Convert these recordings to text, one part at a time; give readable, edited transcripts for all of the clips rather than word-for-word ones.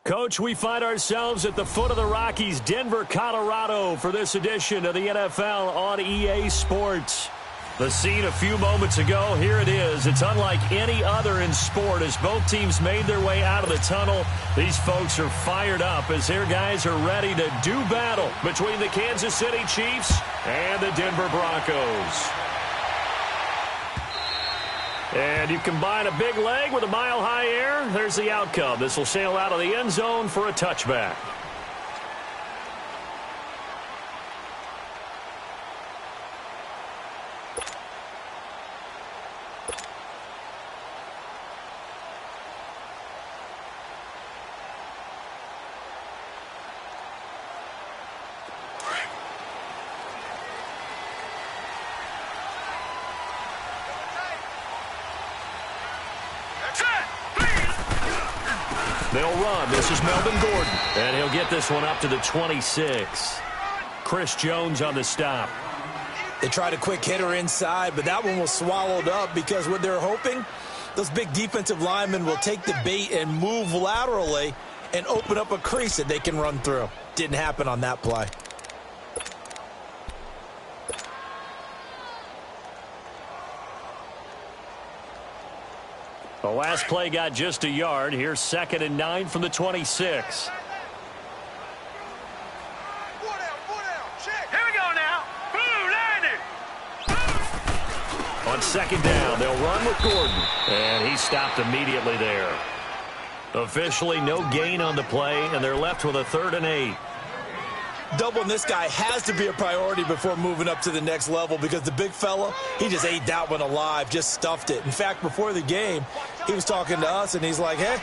Coach, we find ourselves at the foot of the Rockies, Denver, Colorado, for this edition of the NFL on EA Sports. The scene a few moments ago, here it is. It's unlike any other in sport as both teams made their way out of the tunnel. These folks are fired up as their guys are ready to do battle between the Kansas City Chiefs and the Denver Broncos. And you combine a big leg with a mile-high air, there's the outcome. This will sail out of the end zone for a touchback. They'll run. This is Melvin Gordon. And he'll get this one up to the 26. Chris Jones on the stop. They tried a quick hitter inside, but that one was swallowed up because what they're hoping, those big defensive linemen will take the bait and move laterally and open up a crease that they can run through. Didn't happen on that play. The last play got just a yard. Here's 2nd and 9 from the 26. Here we go now. On 2nd down, they'll run with Gordon. And he stopped immediately there. Officially no gain on the play, and they're left with a 3rd and 8. Doubling this guy has to be a priority before moving up to the next level because the big fella, he just ate that one alive, just stuffed it. In fact, before the game, he was talking to us, and he's like, hey,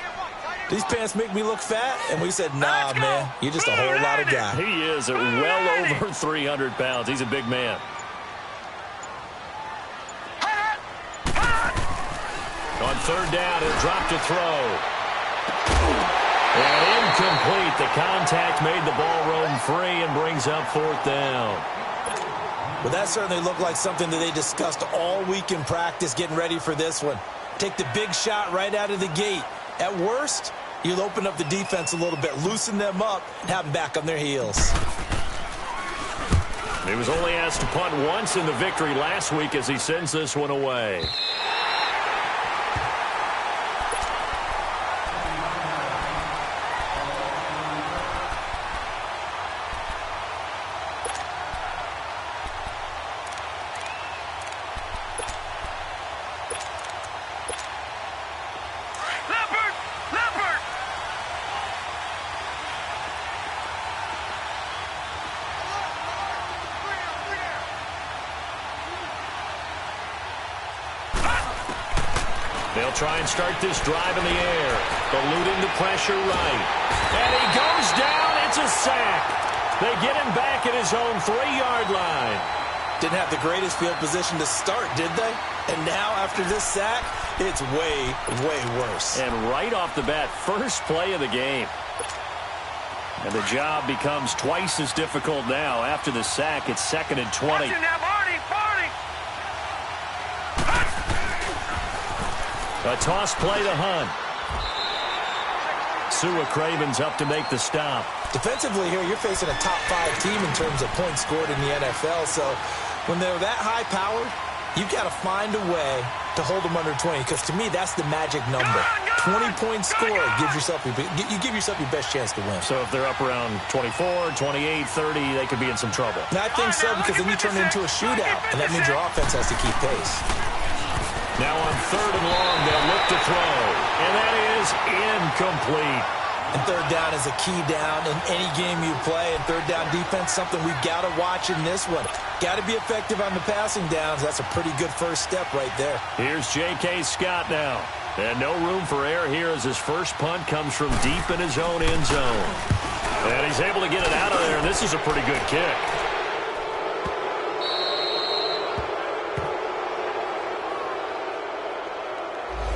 these pants make me look fat? And we said, nah, man, you're just a whole lot of guy. He is at well over 300 pounds. He's a big man. On 3rd down, he'll drop to throw. And incomplete. The contact made the ball roam free and brings up 4th down. Well, that certainly looked like something that they discussed all week in practice getting ready for this one. Take the big shot right out of the gate. At worst, you'll open up the defense a little bit, loosen them up, and have them back on their heels. He was only asked to punt once in the victory last week as he sends this one away. They'll try and start this drive in the air, eluding the pressure right. And he goes down. It's a sack. They get him back at his own 3-yard line. Didn't have the greatest field position to start, did they? And now, after this sack, it's way, way worse. And right off the bat, first play of the game. And the job becomes twice as difficult now. After the sack, it's 2nd and 20. A toss play to Hunt. Sua Craven's up to make the stop. Defensively here, you're facing a top 5 team in terms of points scored in the NFL. So when they're that high-powered, you've got to find a way to hold them under 20. Because to me, that's the magic number. 20 points scored, you give yourself your best chance to win. So if they're up around 24, 28, 30, they could be in some trouble. And I think so, because then you turn it into a shootout, and that means your offense has to keep pace. Now on 3rd and long, they'll look to throw. And that is incomplete. And 3rd down is a key down in any game you play. And 3rd down defense, something we've got to watch in this one. Got to be effective on the passing downs. That's a pretty good first step right there. Here's J.K. Scott now. And no room for error here as his first punt comes from deep in his own end zone. And he's able to get it out of there. And this is a pretty good kick.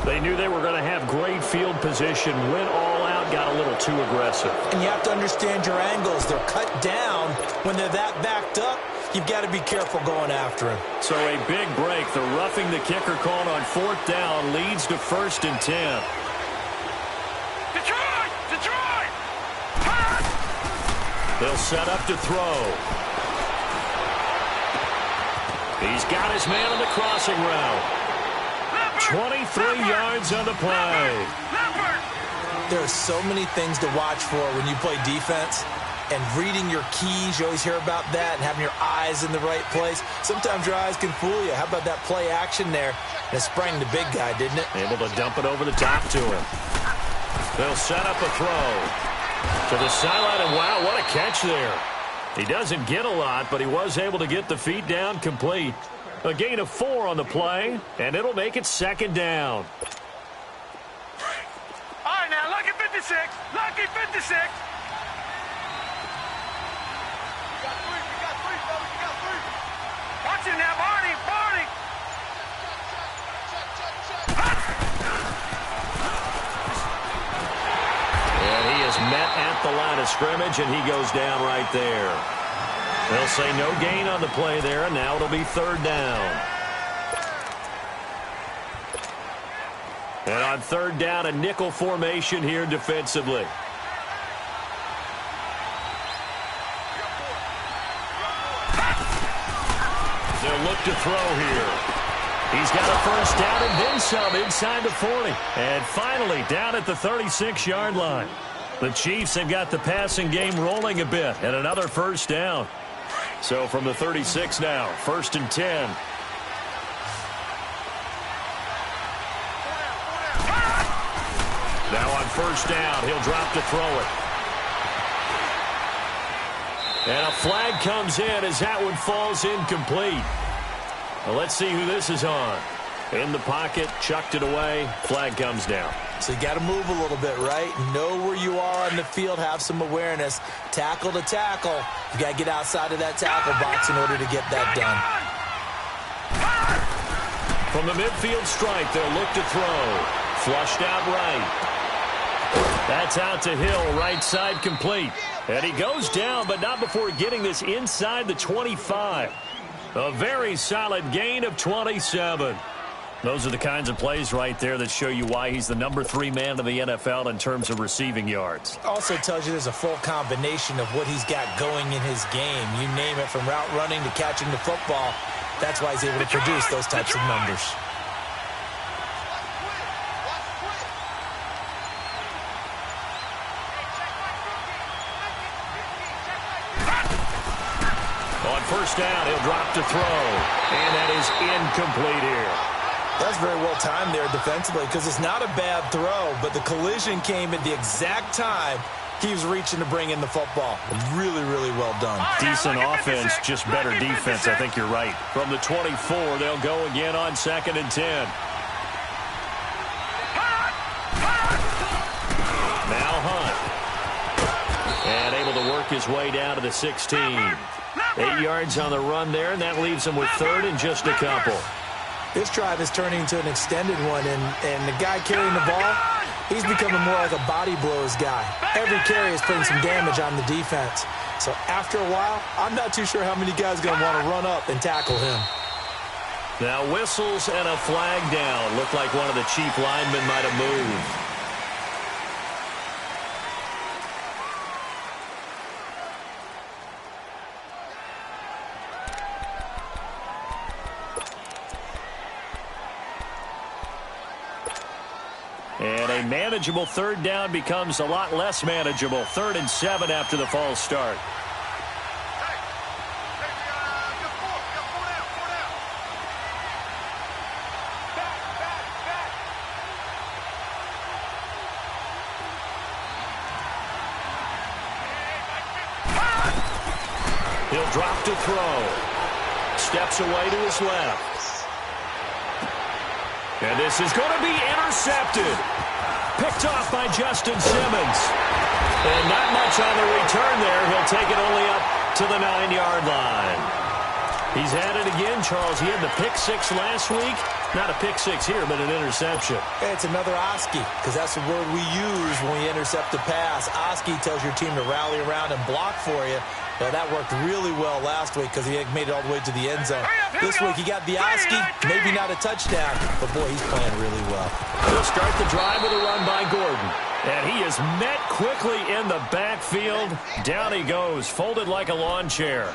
They knew they were going to have great field position, went all out, got a little too aggressive. And you have to understand your angles. They're cut down. When they're that backed up, you've got to be careful going after him. So a big break. The roughing the kicker called on 4th down leads to 1st and 10. Detroit! Detroit! They'll set up to throw. He's got his man on the crossing route. 23 yards on the play. There are so many things to watch for when you play defense. And reading your keys, you always hear about that, and having your eyes in the right place. Sometimes your eyes can fool you. How about that play action there? And it sprang the big guy, didn't it? Able to dump it over the top to him. They'll set up a throw to the sideline, and wow, what a catch there. He doesn't get a lot, but he was able to get the feet down complete. A gain of 4 on the play, and it'll make it second down. All right, now, lucky 56. Lucky 56. Watch it now, Barney, Barney. And he is met at the line of scrimmage, and he goes down right there. They'll say no gain on the play there, and now it'll be third down. And on third down, a nickel formation here defensively. They'll look to throw here. He's got a first down and then some inside the 40. And finally down at the 36-yard line. The Chiefs have got the passing game rolling a bit and another first down. So from the 36 now, 1st and 10. Now on first down, he'll drop to throw it. And a flag comes in as that one falls incomplete. Well, let's see who this is on. In the pocket, chucked it away, flag comes down. So you got to move a little bit, right? Know where you are on the field, have some awareness. Tackle to tackle. You got to get outside of that tackle box in order to get that done. From the midfield stripe, they'll look to throw. Flushed out right. That's out to Hill, right side complete. And he goes down, but not before getting this inside the 25. A very solid gain of 27. Those are the kinds of plays right there that show you why he's the number 3 man in the NFL in terms of receiving yards. Also tells you there's a full combination of what he's got going in his game. You name it, from route running to catching the football. That's why he's able to produce those types of numbers. On first down, he'll drop to throw. And that is incomplete here. That's very well timed there defensively, because it's not a bad throw, but the collision came at the exact time he was reaching to bring in the football. Really, really well done. Decent offense, just better defense. I think you're right. From the 24, they'll go again on 2nd and 10. Now Hunt. And able to work his way down to the 16. 8 yards on the run there, and that leaves him with 3rd and just a couple. This drive is turning into an extended one, and the guy carrying the ball, he's becoming more like a body blows guy. Every carry is putting some damage on the defense. So after a while, I'm not too sure how many guys are going to want to run up and tackle him. Now whistles and a flag down. Looked like one of the Chief linemen might have moved. And a manageable 3rd down becomes a lot less manageable. 3rd and 7 after the false start. He'll drop to throw. Steps away to his left. And this is going to be intercepted. Picked off by Justin Simmons. And not much on the return there. He'll take it only up to the 9-yard line. He's had it again, Charles. He had the pick 6 last week. Not a pick 6 here, but an interception. It's another Oski, because that's the word we use when we intercept a pass. Oski tells your team to rally around and block for you. Well, that worked really well last week because he had made it all the way to the end zone. This week he got the Oski, maybe not a touchdown, but boy, he's playing really well. He'll start the drive with a run by Gordon. And he is met quickly in the backfield. Down he goes, folded like a lawn chair.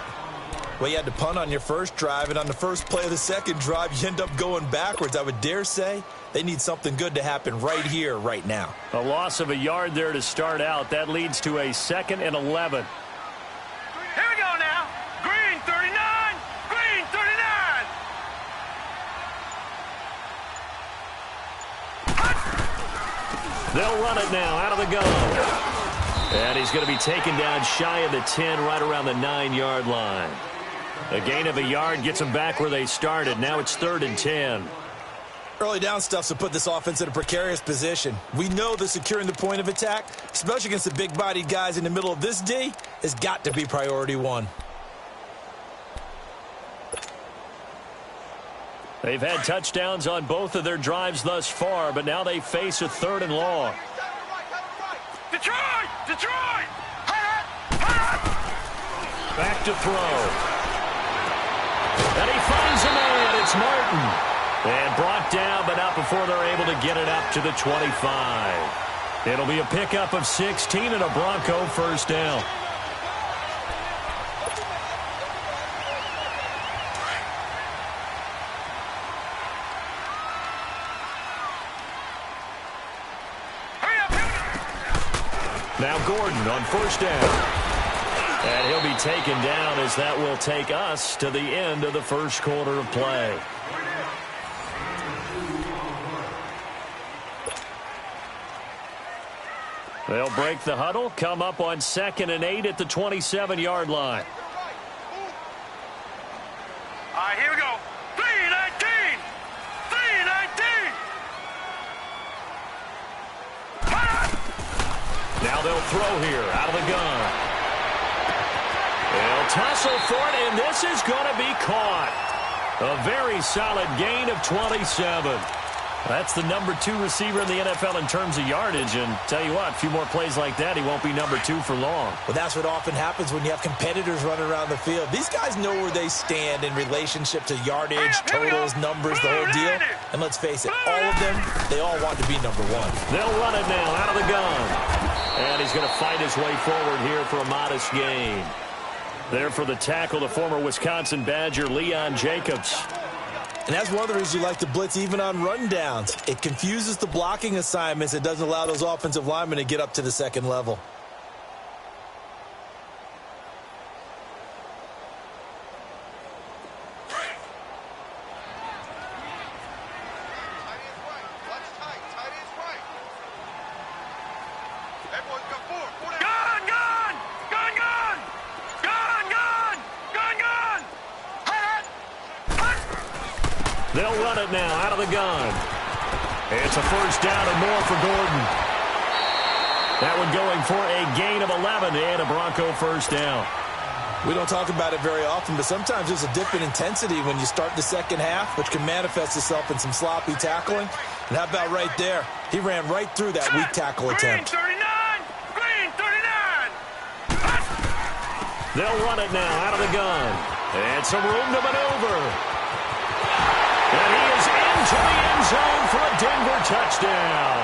Well, you had to punt on your first drive, and on the first play of the second drive, you end up going backwards. I would dare say they need something good to happen right here, right now. A loss of a yard there to start out. That leads to a 2nd and 11. Here we go now. Green 39. Green 39. They'll run it now out of the gun. And he's going to be taken down shy of the 10, right around the 9-yard line. A gain of a yard gets them back where they started. Now it's 3rd and 10. Early down stuff to put this offense in a precarious position. We know that securing the point of attack, especially against the big-bodied guys in the middle of this D, has got to be priority one. They've had touchdowns on both of their drives thus far, but now they face a 3rd and long. Detroit! Detroit! Back to throw. And he finds a man. It's Martin. And brought down, but not before they're able to get it up to the 25. It'll be a pickup of 16 and a Bronco first down. Now Gordon on first down. And he'll be taken down as that will take us to the end of the first quarter of play. They'll break the huddle, come up on 2nd and 8 at the 27-yard line. All right, here we go. 3-19. 3-19. Now they'll throw here out of the gun. They'll tussle for it, and this is going to be caught. A very solid gain of 27. That's the number 2 receiver in the NFL in terms of yardage. And tell you what, a few more plays like that, he won't be number 2 for long. Well, that's what often happens when you have competitors running around the field. These guys know where they stand in relationship to yardage, totals, numbers, the whole deal. And let's face it, all of them, they all want to be number 1. They'll run it now out of the gun. And he's going to fight his way forward here for a modest gain. There for the tackle, the former Wisconsin Badger, Leon Jacobs. And that's one of the reasons you like to blitz even on rundowns. It confuses the blocking assignments. It doesn't allow those offensive linemen to get up to the second level. They'll run it now out of the gun. It's a first down and more for Gordon. That one going for a gain of 11 and a Bronco first down. We don't talk about it very often, but sometimes there's a dip in intensity when you start the second half, which can manifest itself in some sloppy tackling. And how about right there? He ran right through that weak tackle attempt. Green 39. They'll run it now out of the gun. And some room to maneuver. And he is into the end zone for a Denver touchdown.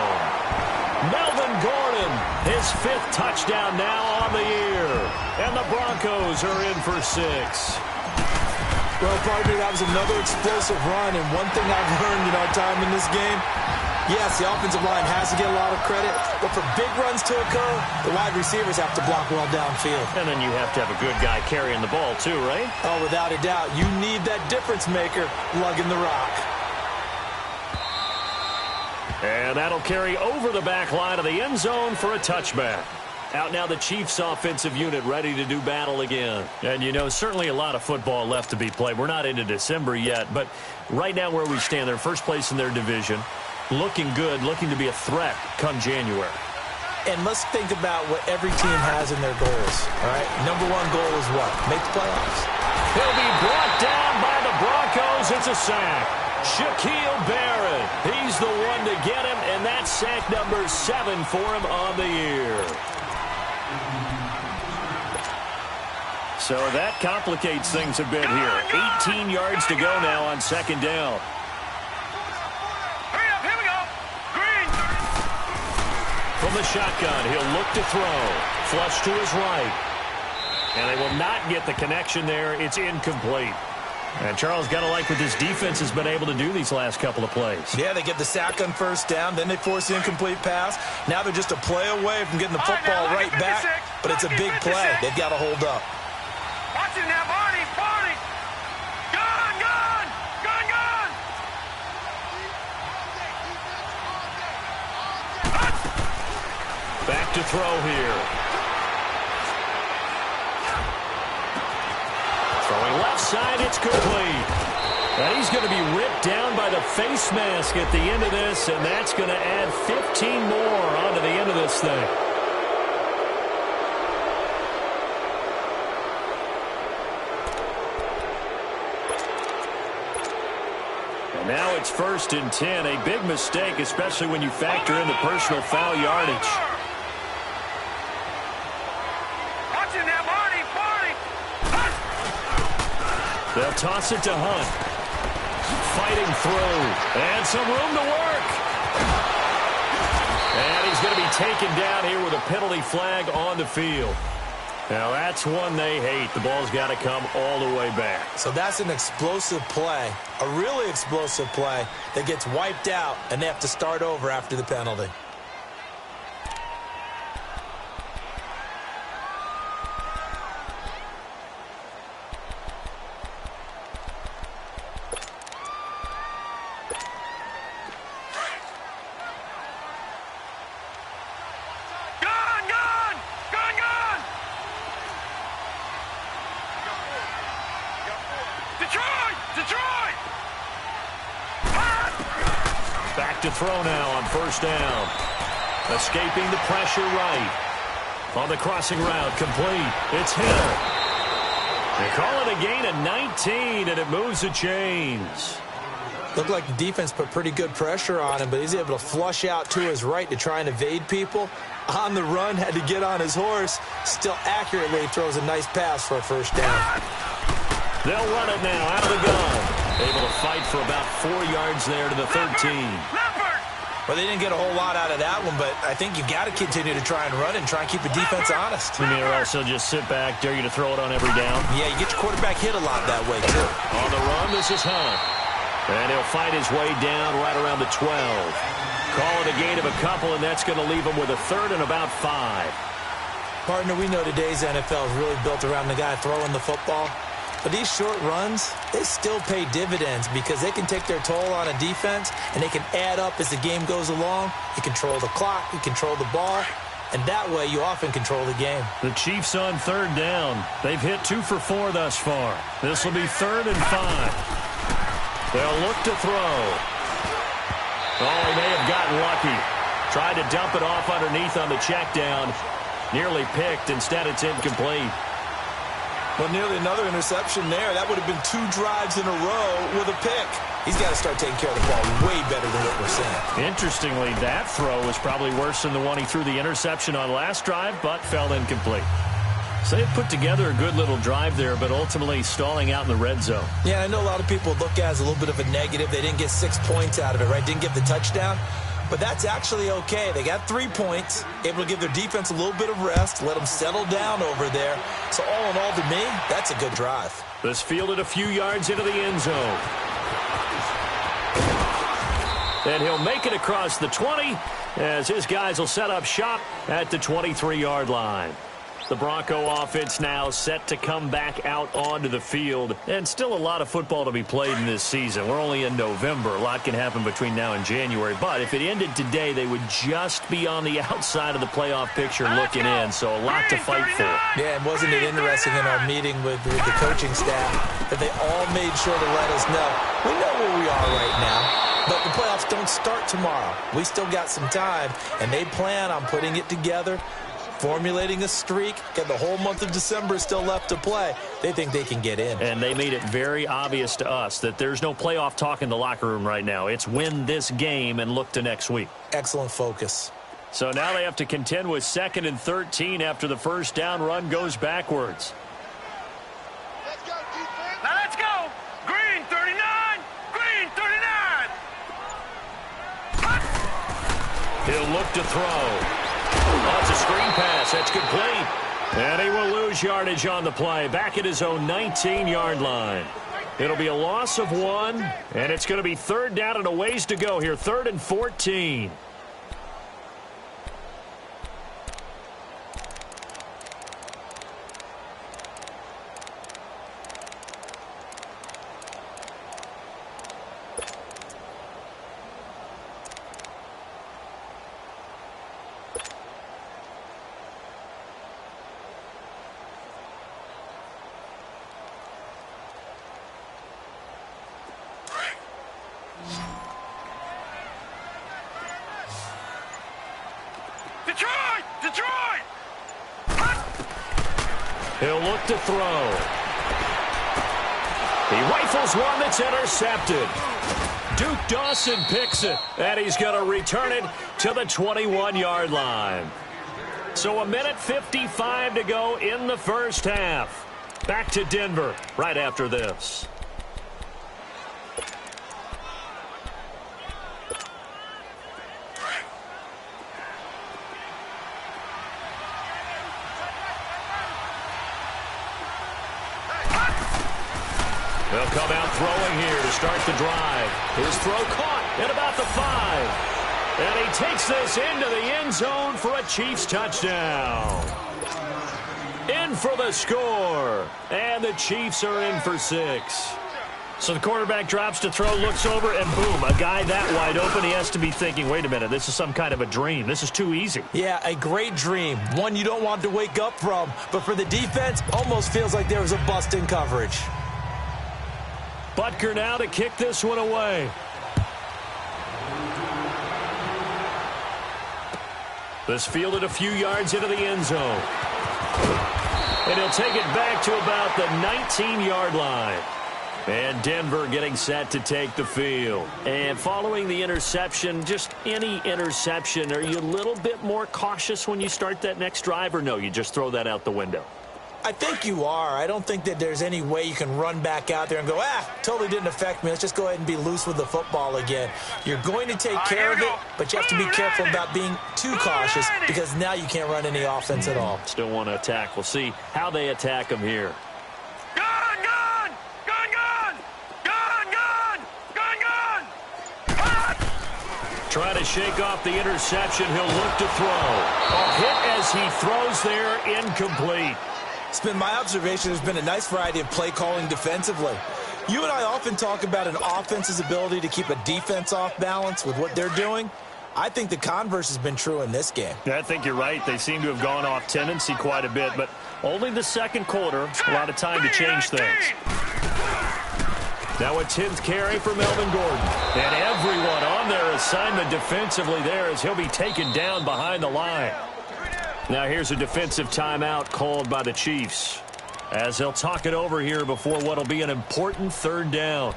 Melvin Gordon, his 5th touchdown now on the year. And the Broncos are in for 6. Well, partner, that was another explosive run. And one thing I've learned in our time in this game, yes, the offensive line has to get a lot of credit. But for big runs to occur, the wide receivers have to block well downfield. And then you have to have a good guy carrying the ball too, right? Oh, without a doubt. You need that difference maker lugging the rock. And that'll carry over the back line of the end zone for a touchback. Out now the Chiefs offensive unit ready to do battle again. And, you know, certainly a lot of football left to be played. We're not into December yet, but right now where we stand, they're first place in their division. Looking good, looking to be a threat come January. And let's think about what every team has in their goals, all right? Number 1 goal is what? Make the playoffs. He'll be brought down by the Broncos. It's a sack. Shaquille Barrett, he's the one to get him, and that's sack number 7 for him on the year. So that complicates things a bit here. 18 yards to go now on 2nd down. from the shotgun. He'll look to throw. Flush to his right. And they will not get the connection there. It's incomplete. And Charles, got to like what this defense has been able to do these last couple of plays. Yeah, they get the sack on first down, then they force the incomplete pass. Now they're just a play away from getting the football right back, but it's a big play. They've got to hold up. Watch it now, Barney, Barney. Gun, gun, gun, gun. Back to throw here. Throwing left side, it's complete. And he's going to be ripped down by the face mask at the end of this, and that's going to add 15 more onto the end of this thing. And now it's 1st and 10. A big mistake, especially when you factor in the personal foul yardage. They'll toss it to Hunt. Fighting through. And some room to work. And he's going to be taken down here with a penalty flag on the field. Now that's one they hate. The ball's got to come all the way back. So that's an explosive play, a really explosive play that gets wiped out, and they have to start over after the penalty. Back to throw now on 1st down. Escaping the pressure right. On the crossing route, complete. It's Hill. They call it a gain of 19, and it moves the chains. Looked like the defense put pretty good pressure on him, but he's able to flush out to his right to try and evade people. On the run, had to get on his horse. Still accurately throws a nice pass for a 1st down. They'll run it now out of the gun. Able to fight for about 4 yards there to the 13. Well, they didn't get a whole lot out of that one, but I think you've got to continue to try and run and try and keep the defense honest. You mean, or else they'll just sit back, dare you to throw it on every down? Yeah, you get your quarterback hit a lot that way, too. On the run, this is Hunt. And he'll fight his way down right around the 12. Call it a gain of a couple, and that's going to leave him with a 3rd and about 5. Partner, we know today's NFL is really built around the guy throwing the football. But these short runs, they still pay dividends because they can take their toll on a defense, and they can add up as the game goes along. You control the clock, you control the ball, and that way you often control the game. The Chiefs on 3rd down. They've hit 2 for 4 thus far. This will be 3rd and 5. They'll look to throw. Oh, he may have gotten lucky. Tried to dump it off underneath on the check down. Nearly picked. Instead, it's incomplete. Well, nearly another interception there. That would have been 2 drives in a row with a pick. He's got to start taking care of the ball way better than what we're seeing. Interestingly, that throw was probably worse than the one he threw the interception on last drive, but fell incomplete. So they put together a good little drive there, but ultimately stalling out in the red zone. Yeah, I know a lot of people look at it as a little bit of a negative. They didn't get 6 points out of it, right? Didn't get the touchdown. But that's actually okay. They got 3 points, able to give their defense a little bit of rest, let them settle down over there. So all in all, to me, that's a good drive. This fielded a few yards into the end zone. And he'll make it across the 20 as his guys will set up shop at the 23-yard line. The Bronco offense now set to come back out onto the field. And still a lot of football to be played in this season. We're only in November. A lot can happen between now and January. But if it ended today, they would just be on the outside of the playoff picture looking in. So a lot to fight for. Yeah, and wasn't it interesting in our meeting with the coaching staff that they all made sure to let us know, we know where we are right now, but the playoffs don't start tomorrow. We still got some time, and they plan on putting it together, formulating a streak, and the whole month of December is still left to play. They think they can get in. And they made it very obvious to us that there's no playoff talk in the locker room right now. It's win this game and look to next week. Excellent focus. So now they have to contend with 2nd and 13 after the first down run goes backwards. Let's go, defense. Now let's go. Green 39. Green 39. He'll look to throw. screen pass. That's complete. And he will lose yardage on the play. Back at his own 19-yard line. It'll be a loss of 1, and it's going to be third down and a ways to go here. 3rd and 14. Detroit! He'll look to throw. He rifles one that's intercepted. Duke Dawson picks it, and he's going to return it to the 21-yard line. So 1:55 to go in the first half. Back to Denver right after this. They'll come out throwing here to start the drive. His throw caught at about the 5. And he takes this into the end zone for a Chiefs touchdown. In for the score. And the Chiefs are in for 6. So the quarterback drops to throw, looks over, and boom, a guy that wide open, he has to be thinking, wait a minute, this is some kind of a dream. This is too easy. Yeah, a great dream. One you don't want to wake up from. But for the defense, almost feels like there was a bust in coverage. Butker now to kick this one away. This fielded a few yards into the end zone. And he'll take it back to about the 19-yard line. And Denver getting set to take the field. And following the interception, just any interception, are you a little bit more cautious when you start that next drive, or no, you just throw that out the window? I think you are. I don't think that there's any way you can run back out there and go, totally didn't affect me. Let's just go ahead and be loose with the football again. You're going to take care of it, but you have to be careful about being too cautious because now you can't run any offense at all. Still want to attack. We'll see how they attack him here. Trying to shake off the interception. He'll look to throw. A hit as he throws there, incomplete. It's been my observation there's been a nice variety of play calling defensively. You and I often talk about an offense's ability to keep a defense off balance with what they're doing. I think the converse has been true in this game. Yeah, I think you're right. They seem to have gone off tendency quite a bit, but only the second quarter, a lot of time to change things. Now a 10th carry for Melvin Gordon. And everyone on their assignment defensively there as he'll be taken down behind the line. Now here's a defensive timeout called by the Chiefs as they'll talk it over here before what'll be an important third down.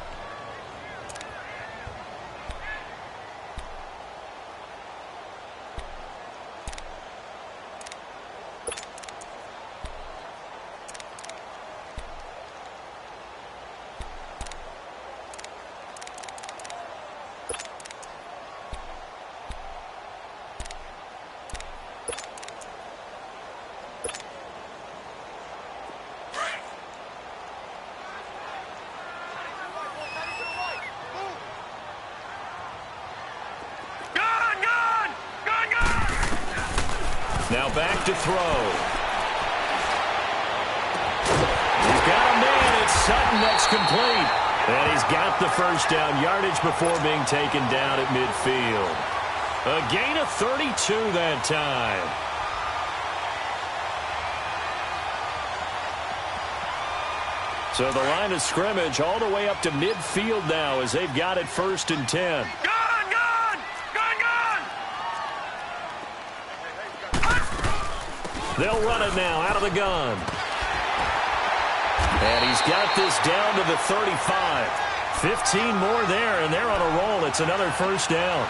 Now back to throw. He's got a man. It's Sutton. That's complete. And he's got the first down yardage before being taken down at midfield. A gain of 32 that time. So the line of scrimmage all the way up to midfield now as they've got it 1st and 10. They'll run it now out of the gun. And he's got this down to the 35. 15 more there, and they're on a roll. It's another first down.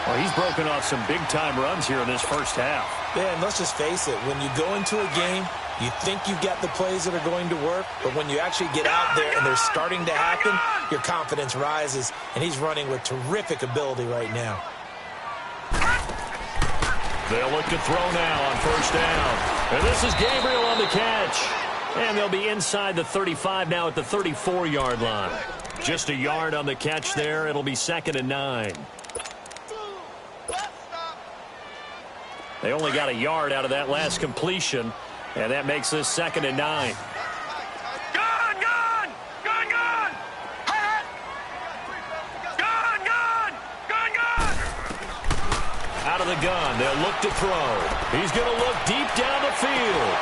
Well, he's broken off some big-time runs here in this first half. Yeah, and let's just face it. When you go into a game, you think you've got the plays that are going to work, but when you actually get out there and they're starting to happen, your confidence rises, and he's running with terrific ability right now. They'll look to throw now on first down. And this is Gabriel on the catch. And they'll be inside the 35 now at the 34-yard line. Just a yard on the catch there. It'll be 2nd and 9. They only got a yard out of that last completion, and that makes this 2nd and 9. Out of the gun, they'll look to throw. He's going to look deep down the field.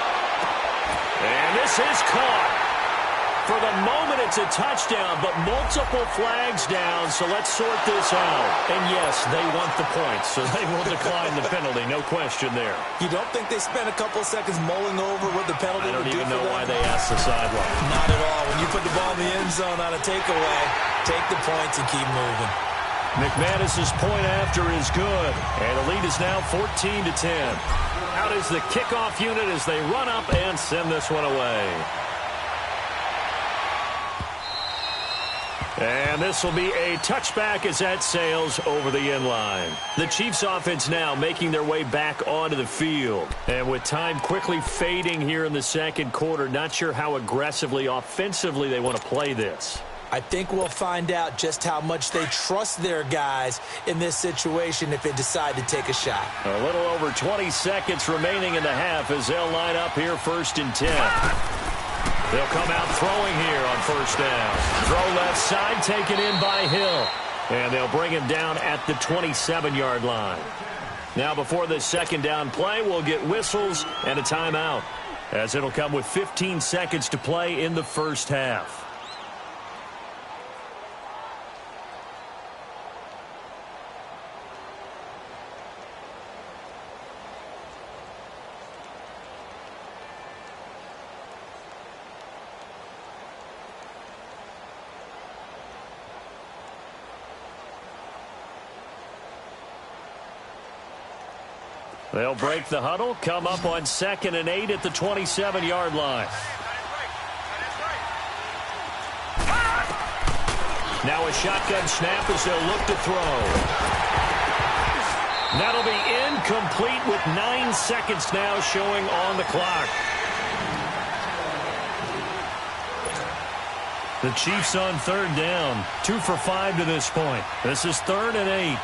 And this is caught. For the moment, it's a touchdown, but multiple flags down, so let's sort this out. And yes, they want the points, so they will decline the penalty, no question there. You don't think they spent a couple of seconds mulling over what the penalty would do for them? I don't even know why they asked the sideline. Not at all. When you put the ball in the end zone on a takeaway, take the points and keep moving. McManus's point after is good, and the lead is now 14-10. Out is the kickoff unit as they run up and send this one away. And this will be a touchback as that sails over the end line. The Chiefs offense now making their way back onto the field. And with time quickly fading here in the second quarter, not sure how aggressively, offensively they want to play this. I think we'll find out just how much they trust their guys in this situation if they decide to take a shot. A little over 20 seconds remaining in the half as they'll line up here 1st and 10. They'll come out throwing here on first down. Throw left side, taken in by Hill. And they'll bring him down at the 27-yard line. Now before this second down play, we'll get whistles and a timeout, as it'll come with 15 seconds to play in the first half. They'll break the huddle, come up on 2nd and 8 at the 27-yard line. Now a shotgun snap as they'll look to throw. That'll be incomplete with 9 seconds now showing on the clock. The Chiefs on 3rd down, 2 for 5 to this point. This is 3rd and 8.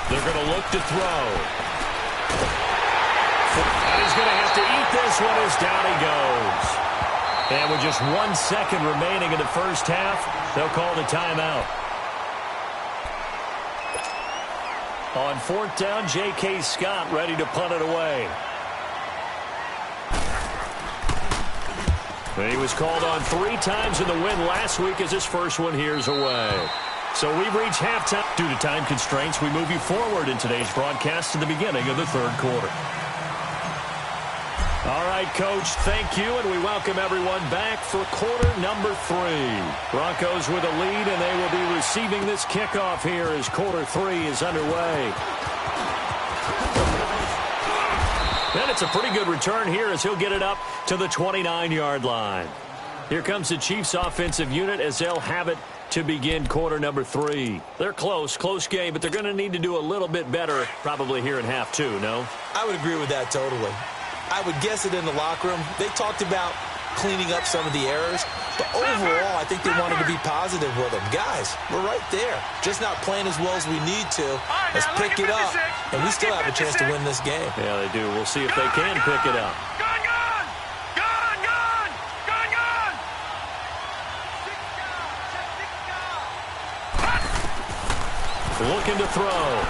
They're going to look to throw. And he's going to have to eat this one as down he goes. And with just 1 second remaining in the first half, they'll call the timeout. On 4th down, J.K. Scott ready to punt it away. And he was called on 3 times in the win last week as his first one here's away. So we've reached halftime. Due to time constraints, we move you forward in today's broadcast to the beginning of the 3rd quarter. All right, Coach, thank you, and we welcome everyone back for quarter number 3. Broncos with a lead, and they will be receiving this kickoff here as quarter 3 is underway. And it's a pretty good return here as he'll get it up to the 29-yard line. Here comes the Chiefs offensive unit as they'll have it to begin quarter number 3. They're close game, but they're going to need to do a little bit better probably here in half 2, no? I would agree with that totally. I would guess it in the locker room. They talked about cleaning up some of the errors, but overall, I think they wanted to be positive with them. Guys, we're right there. Just not playing as well as we need to. Let's pick it up, and we still have a chance to win this game. Yeah, they do. We'll see if they can pick it up. Looking to throw.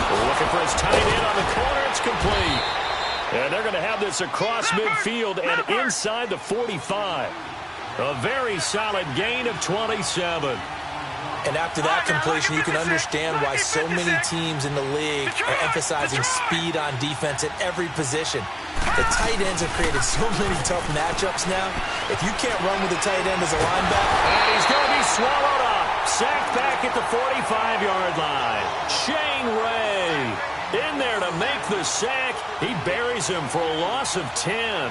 Looking for his tight end on the corner. It's complete. And they're going to have this across midfield and inside the 45. A very solid gain of 27. And after that completion, you can understand why so many teams in the league are emphasizing speed on defense at every position. The tight ends have created so many tough matchups now. If you can't run with the tight end as a linebacker. And he's going to be swallowed up. Sacked back at the 45-yard line. Shane Ray in there to make the sack. He buries him for a loss of 10.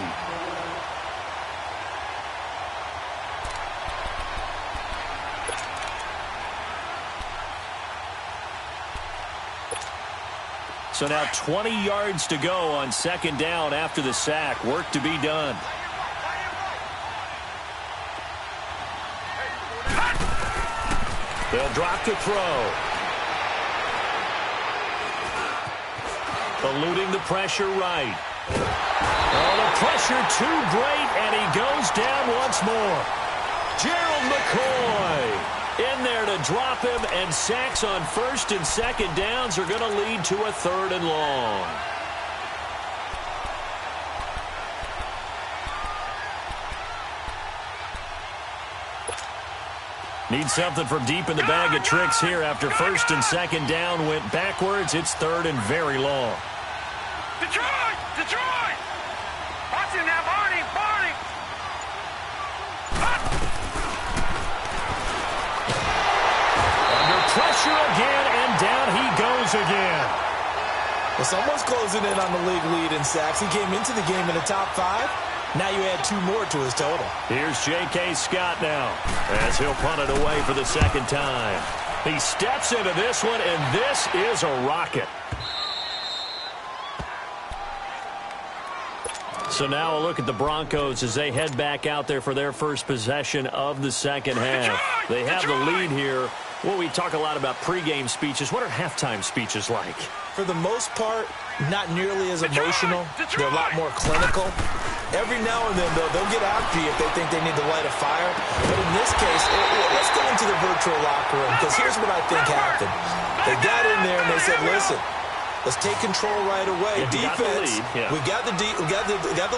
So now 20 yards to go on second down after the sack. Work to be done. They'll drop to throw. Eluding the pressure right. Oh, the pressure too great, and he goes down once more. Gerald McCoy in there to drop him, and sacks on first and second downs are going to lead to a third and long. Need something from deep in the bag of tricks here after first and second down went backwards. It's third and very long. Detroit! Detroit! Watch him now, Barney! Barney! Under pressure again, and down he goes again. Well, someone's closing in on the league lead in sacks. He came into the game in the top 5. Now you add 2 more to his total. Here's J.K. Scott now as he'll punt it away for the second time. He steps into this one, and this is a rocket. So now a look at the Broncos as they head back out there for their first possession of the second half. They have the lead here. Well, we talk a lot about pregame speeches. What are halftime speeches like? For the most part, not nearly as emotional. They're a lot more clinical. Every now and then, though, they'll get after you if they think they need to light a fire. But in this case, let's go into the virtual locker room, because here's what I think happened. They got in there and they said, listen, let's take control right away. Defense, we got the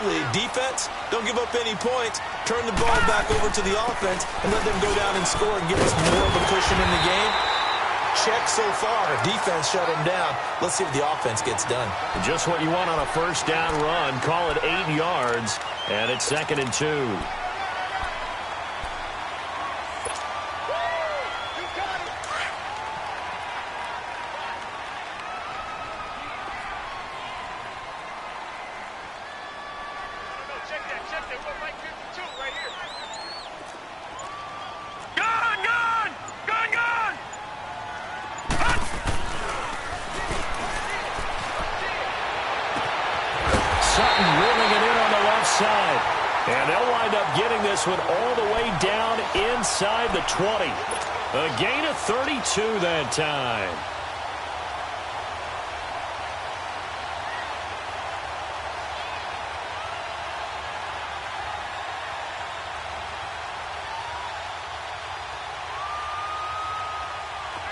lead. Defense, don't give up any points. Turn the ball back over to the offense and let them go down and score and give us more of a cushion in the game. Check so far. Defense shut them down. Let's see if the offense gets done. Just what you want on a first down run. Call it 8 yards, and it's 2nd and 2. And they'll wind up getting this one all the way down inside the 20. A gain of 32 that time.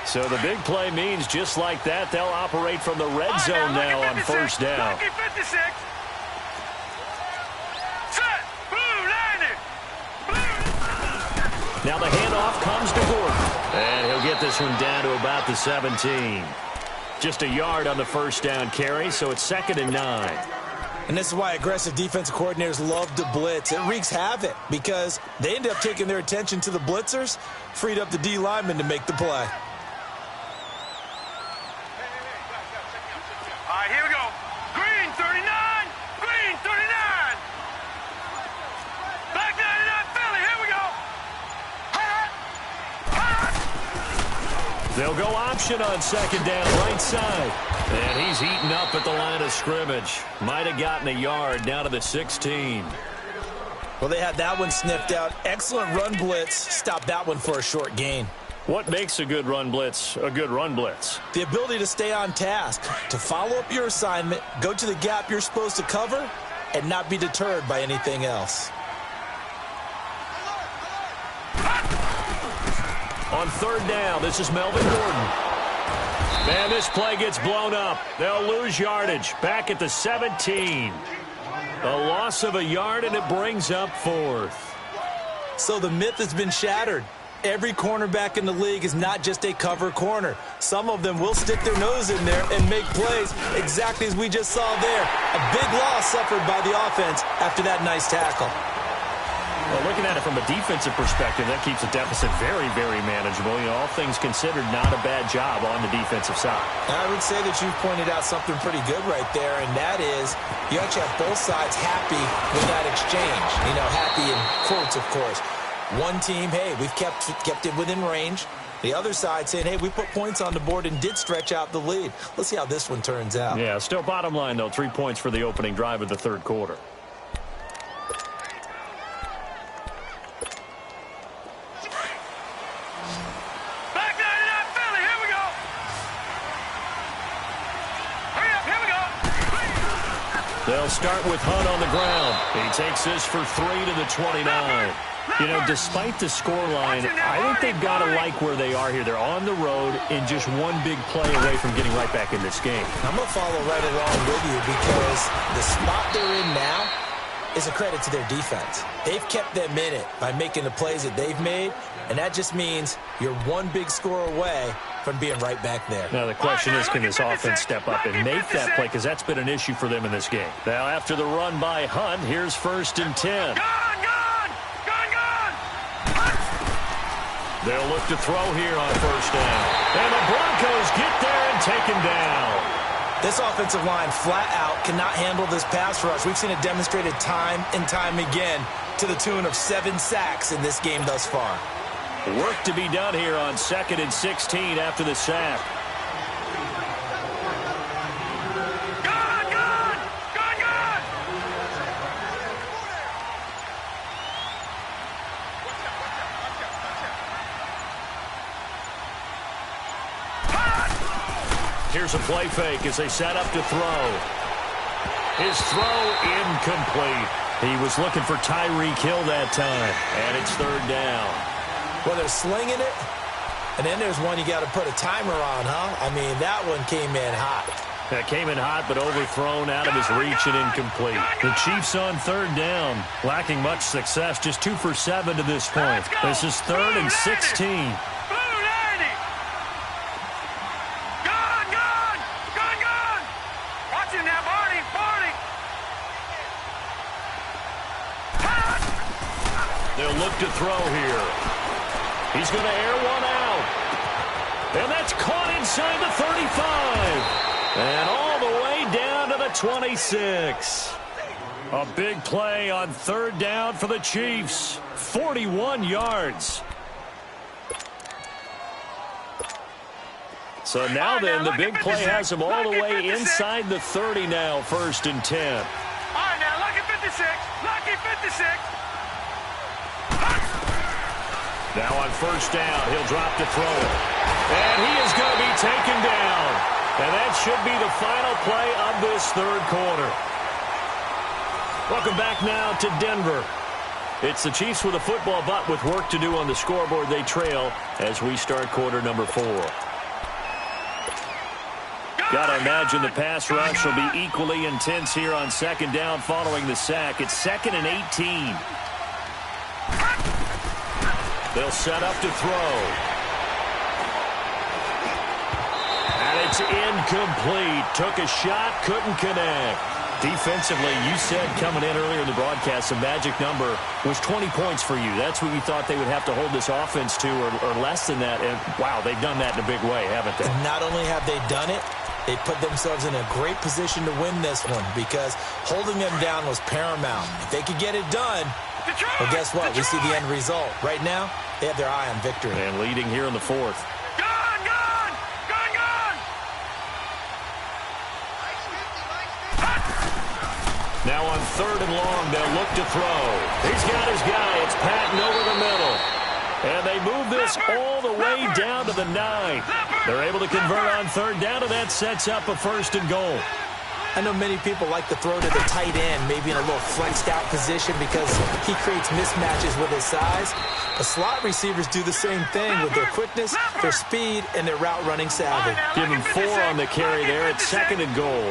So the big play means just like that, they'll operate from the red zone now on first down. Now the handoff comes to Gordon. And he'll get this one down to about the 17. Just a yard on the first down carry, so it's 2nd and 9. And this is why aggressive defensive coordinators love to blitz. It wreaks havoc because they end up taking their attention to the blitzers, freed up the D lineman to make the play. All right, here we go. Green 39. Green 39. Black 99 Philly. Here we go. They'll go option on second down, right side. And he's eaten up at the line of scrimmage. Might have gotten a yard down to the 16. Well, they had that one sniffed out. Excellent run blitz. Stopped that one for a short gain. What makes a good run blitz a good run blitz? The ability to stay on task, to follow up your assignment, go to the gap you're supposed to cover, and not be deterred by anything else. On third down, this is Melvin Gordon. Man, this play gets blown up. They'll lose yardage. Back at the 17. A loss of a yard, and it brings up 4th. So the myth has been shattered. Every cornerback in the league is not just a cover corner. Some of them will stick their nose in there and make plays exactly as we just saw there. A big loss suffered by the offense after that nice tackle. Well, looking at it from a defensive perspective, that keeps the deficit very, very manageable. You know, all things considered, not a bad job on the defensive side. I would say that you've pointed out something pretty good right there, and that is you actually have both sides happy with that exchange. You know, happy in quotes, of course. One team, hey, we've kept it within range. The other side saying, hey, we put points on the board and did stretch out the lead. Let's see how this one turns out. Yeah, still bottom line, though, 3 points for the opening drive of the third quarter. Back 99 Philly, here we go. Hurry up, here we go. They'll start with Hunt on the ground. He takes this for 3 to the 29. You know, despite the scoreline, I think they've got to like where they are here. They're on the road and just one big play away from getting right back in this game. I'm going to follow right along with you because the spot they're in now is a credit to their defense. They've kept them in it by making the plays that they've made, and that just means you're one big score away from being right back there. Now, the question is, can this offense step up and make that play? Because that's been an issue for them in this game. Now, after the run by Hunt, here's 1st and 10. They'll look to throw here on 1st down. And the Broncos get there and take him down. This offensive line flat out cannot handle this pass rush. We've seen it demonstrated time and time again to the tune of 7 sacks in this game thus far. Work to be done here on 2nd and 16 after the sack. Here's a play fake as they set up to throw. His throw incomplete. He was looking for Tyreek Hill that time, and it's 3rd down. Well, they're slinging it, and then there's one you got to put a timer on, huh? I mean, that one came in hot. That came in hot, but overthrown out of his reach and incomplete. The Chiefs on 3rd down, lacking much success, just 2 for 7 to this point. This is 3rd and 16. They'll look to throw here. He's going to air one out. And that's caught inside the 35. And all the way down to the 26. A big play on 3rd down for the Chiefs. 41 yards. So now then, the big play has them all the way inside the 30 now, 1st and 10. All right, now, lucky 56. Lucky 56. Now on 1st down, he'll drop to throw it. And he is going to be taken down. And that should be the final play of this 3rd quarter. Welcome back now to Denver. It's the Chiefs with a football, but with work to do on the scoreboard, they trail as we start quarter number 4. Got to imagine the pass rush will be equally intense here on 2nd down following the sack. It's 2nd and 18. They'll set up to throw. And it's incomplete. Took a shot, couldn't connect. Defensively, you said coming in earlier in the broadcast, the magic number was 20 points for you. That's what you thought they would have to hold this offense to, or less than that. And, wow, they've done that in a big way, haven't they? Not only have they done it, they put themselves in a great position to win this one because holding them down was paramount. If they could get it done, well, guess what? We see the end result. Right now, they have their eye on victory. And leading here in the 4th. Now on 3rd and long, they'll look to throw. He's got his guy. It's Patton over the middle. And they move this all the way down to the 9. They're able to convert on 3rd down, and that sets up a 1st and goal. I know many people like to throw to the tight end, maybe in a little flexed out position because he creates mismatches with his size. The slot receivers do the same thing with their quickness, their speed, and their route running savvy. Give him 4 on the carry there at 2nd and goal.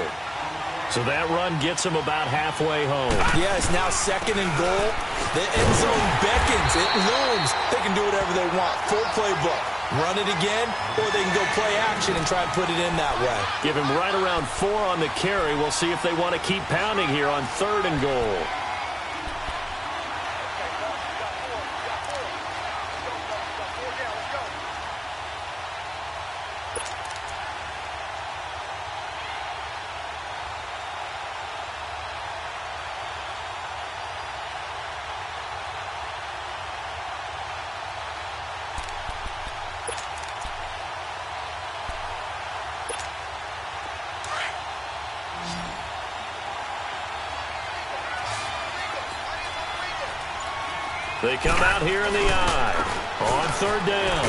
So that run gets him about halfway home. Yeah, it's now 2nd and goal. The end zone beckons. It looms. They can do whatever they want. Full playbook. Run it again, or they can go play action and try and put it in that way. Give him right around 4 on the carry. We'll see if they want to keep pounding here on 3rd and goal. They come out here in the I. On third down.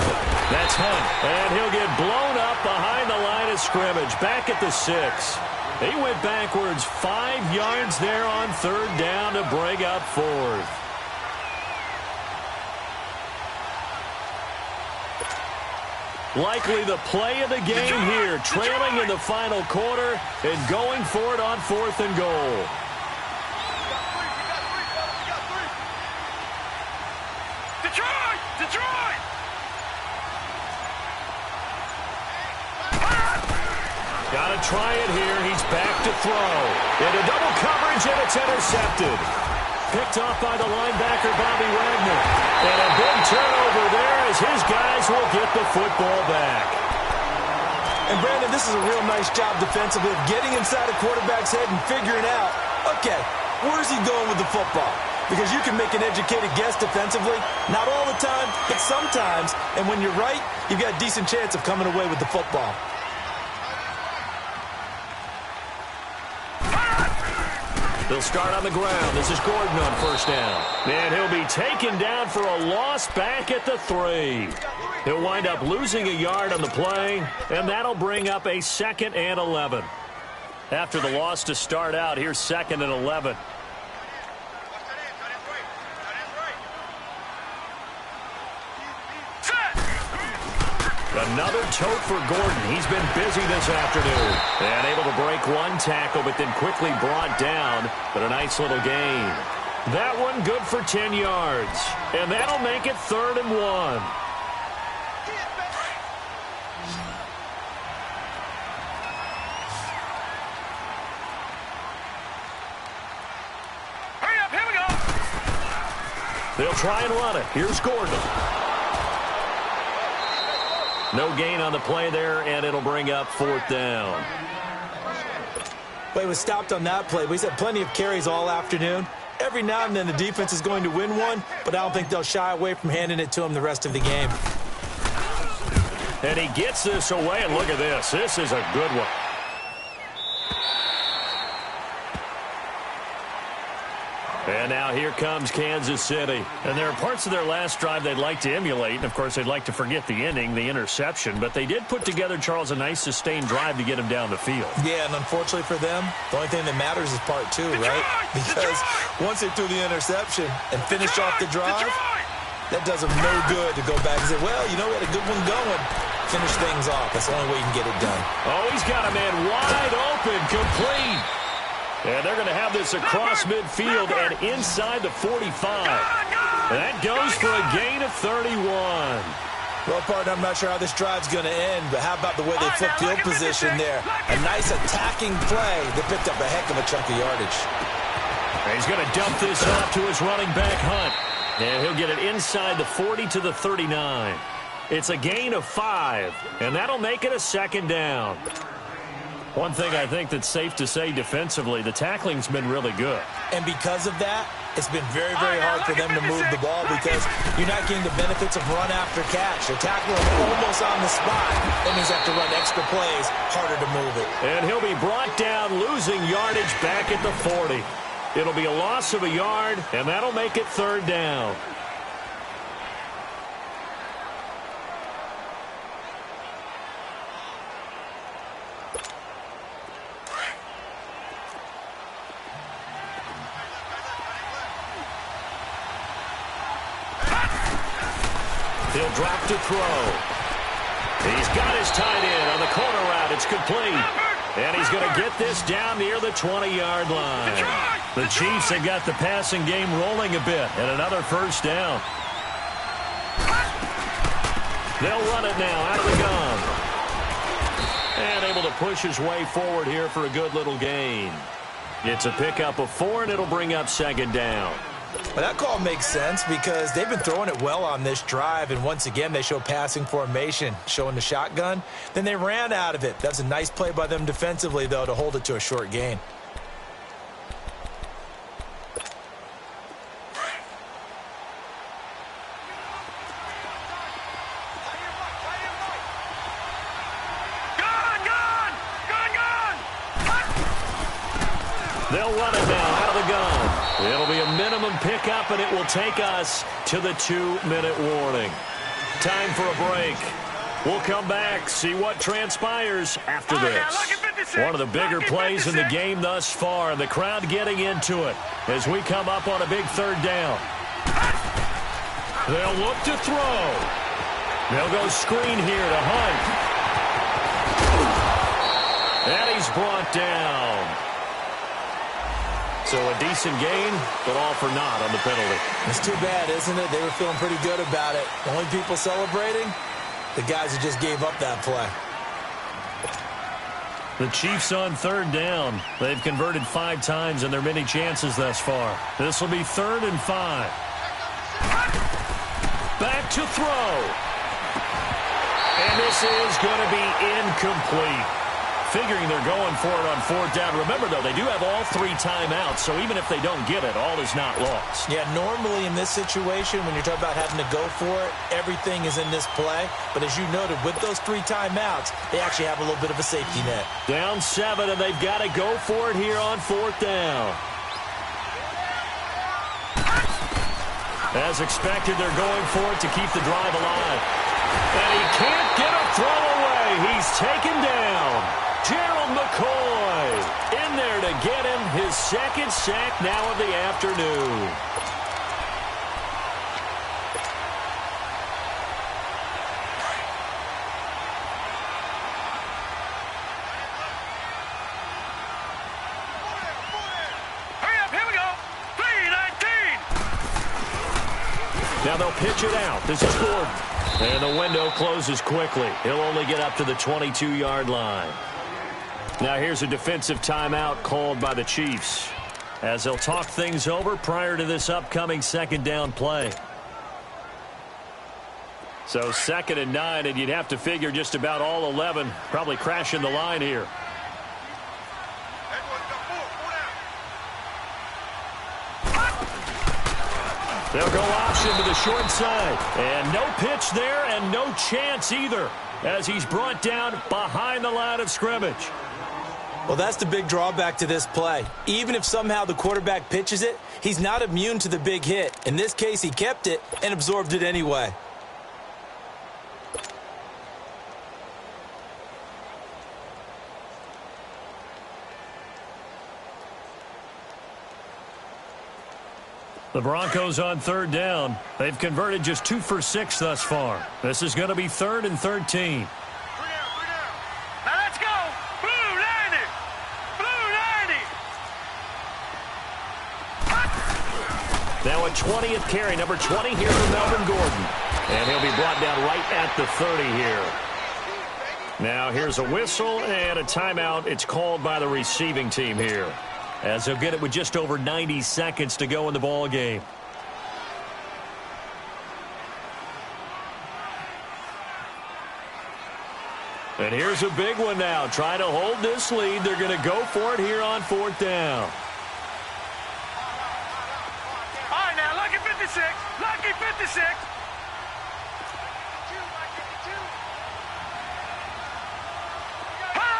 That's Hunt. And he'll get blown up behind the line of scrimmage. Back at the 6. He went backwards 5 yards there on third down to bring up fourth. Likely the play of the game here, trailing in the final quarter and going for it on 4th and goal. Detroit! Detroit! Got to try it here. He's back to throw. Into double coverage, and it's intercepted. Picked off by the linebacker, Bobby Wagner. And a big turnover there as his guys will get the football back. And, Brandon, this is a real nice job defensively of getting inside a quarterback's head and figuring out, okay, where's he going with the football? Because you can make an educated guess defensively. Not all the time, but sometimes. And when you're right, you've got a decent chance of coming away with the football. They'll start on the ground. This is Gordon on first down. And he'll be taken down for a loss back at the 3. He'll wind up losing a yard on the play, and that'll bring up a 2nd and 11. After the loss to start out, here's 2nd and 11. Another tote for Gordon. He's been busy this afternoon. And able to break one tackle, but then quickly brought down. But a nice little gain. That one good for 10 yards. And that'll make it 3rd and 1. Hurry up, here we go! They'll try and run it. Here's Gordon. No gain on the play there, and it'll bring up 4th down. Well, he was stopped on that play, but he's had plenty of carries all afternoon. Every now and then the defense is going to win one, but I don't think they'll shy away from handing it to him the rest of the game. And he gets this away, and look at this. This is a good one. And now here comes Kansas City. And there are parts of their last drive they'd like to emulate. And, of course, they'd like to forget the ending, the interception. But they did put together, Charles, a nice sustained drive to get him down the field. Yeah, and unfortunately for them, the only thing that matters is part 2, right? Because once they threw the interception and finished off the drive, that does them no good to go back and say, well, you know, we had a good one going. Finish things off. That's the only way you can get it done. Oh, he's got a man wide open, complete. And they're going to have this across midfield and inside the 45. That goes for a gain of 31. Well, partner, I'm not sure how this drive's going to end, but how about the way they flipped field position there? A nice attacking play that picked up a heck of a chunk of yardage. And he's going to dump this off to his running back, Hunt. And he'll get it inside the 40 to the 39. It's a gain of 5, and that'll make it a 2nd down. One thing I think that's safe to say defensively, the tackling's been really good. And because of that, it's been very, very hard for them to move the ball because you're not getting the benefits of run after catch. They're tackling almost on the spot. That means they have to run extra plays, harder to move it. And he'll be brought down, losing yardage back at the 40. It'll be a loss of a yard, and that'll make it 3rd down. He'll drop to throw. He's got his tight end on the corner route. It's complete. And he's going to get this down near the 20-yard line. The Chiefs have got the passing game rolling a bit. And another 1st down. They'll run it now out of the gun. And able to push his way forward here for a good little gain. It's a pickup of 4, and it'll bring up 2nd down. Well, that call makes sense because they've been throwing it well on this drive, and once again they show passing formation, showing the shotgun. Then they ran out of it. That's a nice play by them defensively, though, to hold it to a short gain. They'll run it now out of the gun. It'll be a minimum pickup, and it will take us to the 2-minute warning. Time for a break. We'll come back, see what transpires after this. One of the bigger plays in the game thus far, and the crowd getting into it as we come up on a big third down. They'll look to throw. They'll go screen here to Hunt. And he's brought down. So a decent gain, but all for naught on the penalty. It's too bad, isn't it? They were feeling pretty good about it. The only people celebrating, the guys who just gave up that play. The Chiefs on third down. They've converted 5 times in their many chances thus far. This will be 3rd and 5. Back to throw. And this is going to be incomplete. Figuring they're going for it on 4th down. Remember, though, they do have all 3 timeouts, so even if they don't get it, all is not lost. Yeah, normally in this situation, when you're talking about having to go for it, everything is in this play. But as you noted, with those 3 timeouts, they actually have a little bit of a safety net. Down 7, and they've got to go for it here on 4th down. As expected, they're going for it to keep the drive alive. And he can't get a throw away. He's taken down. Gerald McCoy in there to get him his 2nd sack now of the afternoon. Hurry up, here we go. 3-19. Now they'll pitch it out. This is Gordon. And the window closes quickly. He'll only get up to the 22-yard line. Now here's a defensive timeout called by the Chiefs as they'll talk things over prior to this upcoming 2nd down play. So 2nd and 9, and you'd have to figure just about all 11 probably crashing the line here. They'll go option to the short side. And no pitch there and no chance either as he's brought down behind the line of scrimmage. Well, that's the big drawback to this play. Even if somehow the quarterback pitches it, he's not immune to the big hit. In this case, he kept it and absorbed it anyway. The Broncos on 3rd down. They've converted just 2 for 6 thus far. This is going to be 3rd and 13. Now a 20th carry, number 20 here for Melvin Gordon. And he'll be brought down right at the 30 here. Now here's a whistle and a timeout. It's called by the receiving team here, as they'll get it with just over 90 seconds to go in the ball game. And here's a big one now. Trying to hold this lead. They're going to go for it here on 4th down. Lucky 56. Hot.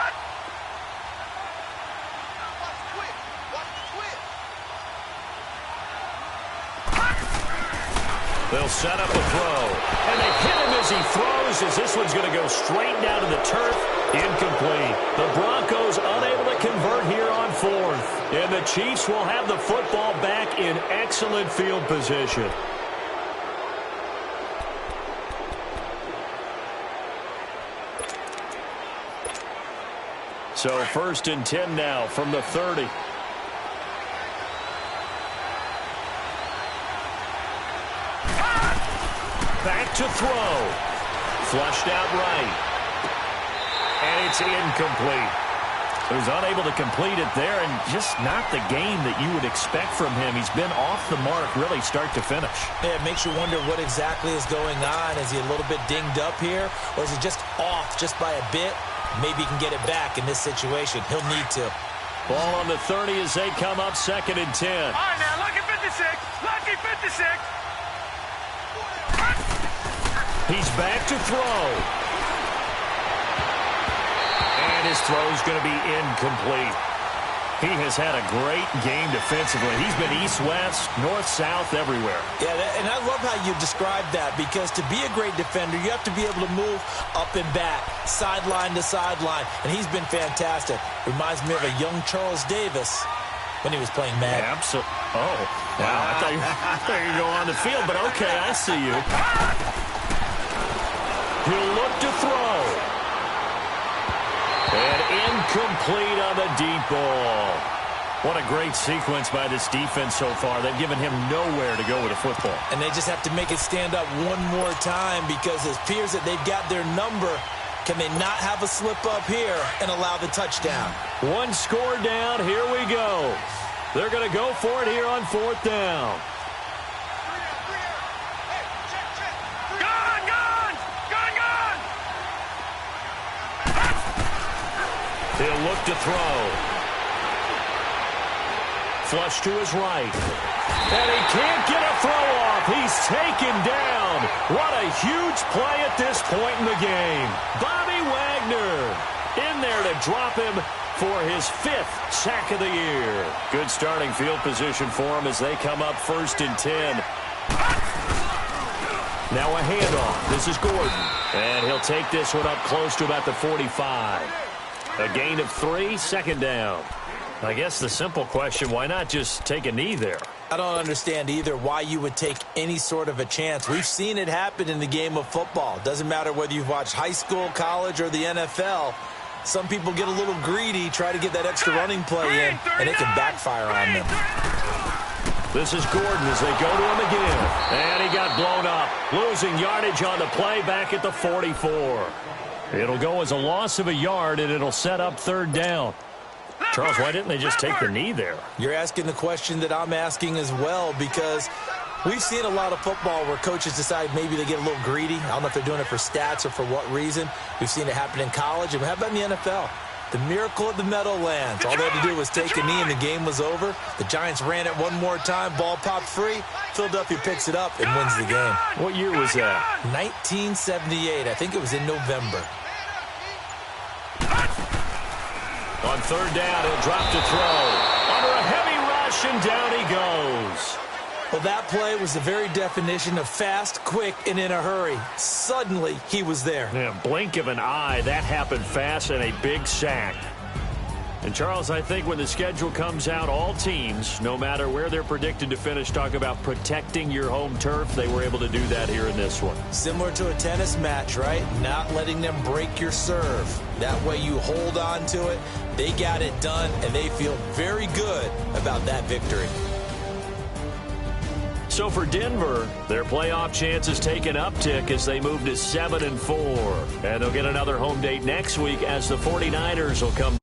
They'll set up a throw. And they hit him as he throws, as this one's going to go straight down to the turf. Incomplete. The Broncos unable to convert here on 4th. And the Chiefs will have the football back in excellent field position. So 1st and 10 now from the 30. Back to throw. Flushed out right. And it's incomplete. He was unable to complete it there, and just not the game that you would expect from him. He's been off the mark really start to finish. Yeah, it makes you wonder what exactly is going on. Is he a little bit dinged up here, or is he just off just by a bit? Maybe he can get it back in this situation. He'll need to. Ball on the 30 as they come up 2nd and 10. All right, now, lucky 56. Lucky 56. He's back to throw. And his throw's going to be incomplete. He has had a great game defensively. He's been east-west, north-south, everywhere. Yeah, and I love how you described that, because to be a great defender, you have to be able to move up and back, sideline to sideline, and he's been fantastic. Reminds me of a young Charles Davis when he was playing Madden. Yeah, absolutely. Oh, wow. I thought you were going on the field, but okay, I see you. He'll look to throw. And incomplete on the deep ball. What a great sequence by this defense so far. They've given him nowhere to go with a football. And they just have to make it stand up one more time, because it appears that they've got their number. Can they not have a slip up here and allow the touchdown? One score down. Here we go. They're going to go for it here on 4th down. He'll look to throw. Flush to his right. And he can't get a throw off. He's taken down. What a huge play at this point in the game. Bobby Wagner in there to drop him for his 5th sack of the year. Good starting field position for him as they come up 1st and 10. Now a handoff. This is Gordon. And he'll take this one up close to about the 45. A gain of 3, 2nd down. I guess the simple question, why not just take a knee there? I don't understand either why you would take any sort of a chance. We've seen it happen in the game of football. Doesn't matter whether you've watched high school, college, or the NFL. Some people get a little greedy, try to get that extra running play in, and it can backfire on them. This is Gordon as they go to him again. And he got blown up, losing yardage on the play back at the 44. It'll go as a loss of a yard, and it'll set up 3rd down. Charles, why didn't they just take the knee there? You're asking the question that I'm asking as well, because we've seen a lot of football where coaches decide maybe they get a little greedy. I don't know if they're doing it for stats or for what reason. We've seen it happen in college, and how about in the NFL? The miracle of the Meadowlands. All they had to do was take a knee, and the game was over. The Giants ran it one more time. Ball popped free. Philadelphia picks it up and wins the game. What year was that? 1978. I think it was in November. On 3rd down, he'll drop to throw. Under a heavy rush, and down he goes. Well, that play was the very definition of fast, quick, and in a hurry. Suddenly, he was there. Yeah, blink of an eye, that happened fast, and a big sack. And, Charles, I think when the schedule comes out, all teams, no matter where they're predicted to finish, talk about protecting your home turf. They were able to do that here in this one. Similar to a tennis match, right? Not letting them break your serve. That way you hold on to it. They got it done, and they feel very good about that victory. So for Denver, their playoff chances take an uptick as they move to 7-4. And they'll get another home date next week as the 49ers will come